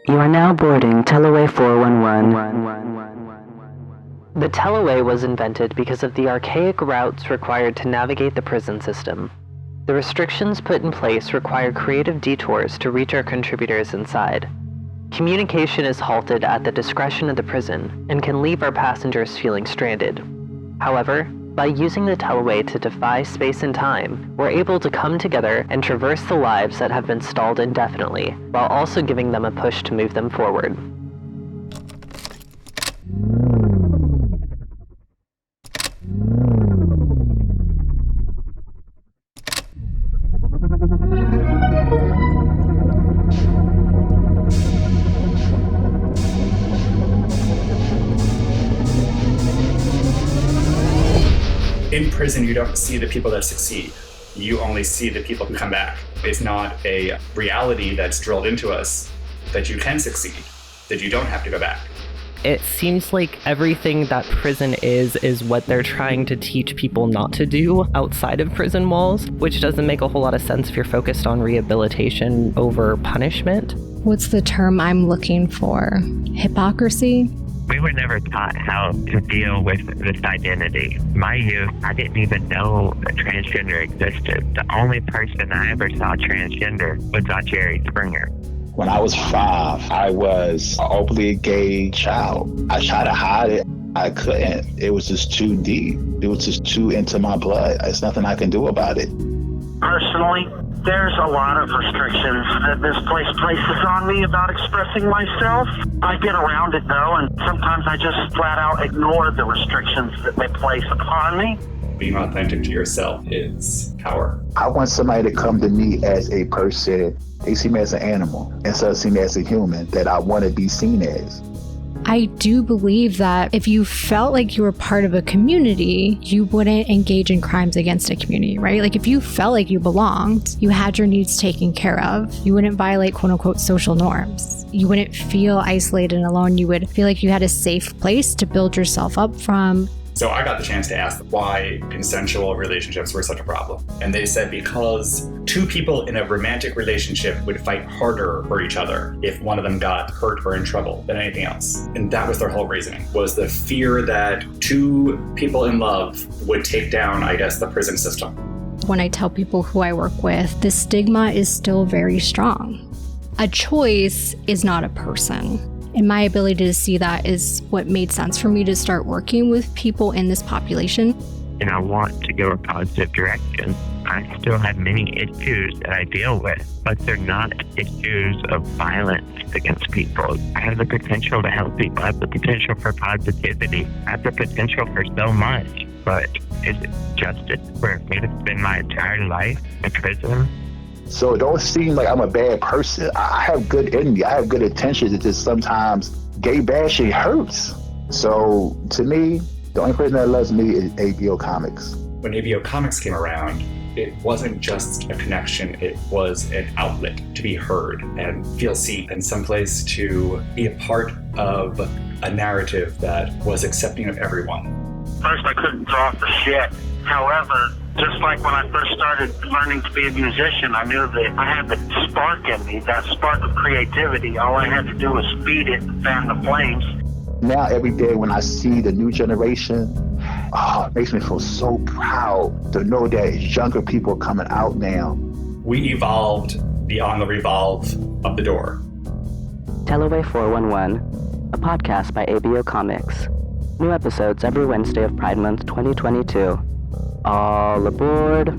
You are now boarding Teleway 411. The Teleway was invented because of the archaic routes required to navigate the prison system. The restrictions put in place require creative detours to reach our contributors inside. Communication is halted at the discretion of the prison and can leave our passengers feeling stranded. However, by using the Teleway to defy space and time, we're able to come together and traverse the lives that have been stalled indefinitely, while also giving them a push to move them forward. In prison, you don't see the people that succeed. You only see the people who come back. It's not a reality that's drilled into us that you can succeed, that you don't have to go back. It seems like everything that prison is what they're trying to teach people not to do outside of prison walls, which doesn't make a whole lot of sense if you're focused on rehabilitation over punishment. What's the term I'm looking for? Hypocrisy? We were never taught how to deal with this identity. My youth, I didn't even know that transgender existed. The only person I ever saw transgender was on Jerry Springer. When I was 5, I was an openly gay child. I tried to hide it. I couldn't. It was just too deep. It was just too into my blood. There's nothing I can do about it. Personally, there's a lot of restrictions that this place places on me about expressing myself. I get around it though, and sometimes I just flat out ignore the restrictions that they place upon me. Being authentic to yourself is power. I want somebody to come to me as a person. They see me as an animal instead of seeing me as a human that I want to be seen as. I do believe that if you felt like you were part of a community, you wouldn't engage in crimes against a community, right? Like if you felt like you belonged, you had your needs taken care of, you wouldn't violate quote unquote social norms. You wouldn't feel isolated and alone. You would feel like you had a safe place to build yourself up from. So I got the chance to ask why consensual relationships were such a problem. And they said because two people in a romantic relationship would fight harder for each other if one of them got hurt or in trouble than anything else. And that was their whole reasoning, was the fear that two people in love would take down, I guess, the prison system. When I tell people who I work with, the stigma is still very strong. A choice is not a person. And my ability to see that is what made sense for me to start working with people in this population. And I want to go a positive direction. I still have many issues that I deal with, but they're not issues of violence against people. I have the potential to help people. I have the potential for positivity. I have the potential for so much. But is it justice for me to spend my entire life in prison? So it don't seem like I'm a bad person. I have good in me. I have good intentions. It just sometimes gay bashing hurts. So to me, the only person that loves me is A.B.O. Comix. When A.B.O. Comix came around, it wasn't just a connection, it was an outlet to be heard and feel seen, and someplace to be a part of a narrative that was accepting of everyone. First, I couldn't draw for shit. However, just like when I first started learning to be a musician, I knew that I had the spark in me, that spark of creativity. All I had to do was feed it and fan the flames. Now, every day when I see the new generation, it makes me feel so proud to know that younger people are coming out now. We evolved beyond the revolve of the door. Teleway 411, a podcast by A.B.O. Comix. New episodes every Wednesday of Pride Month 2022. All aboard.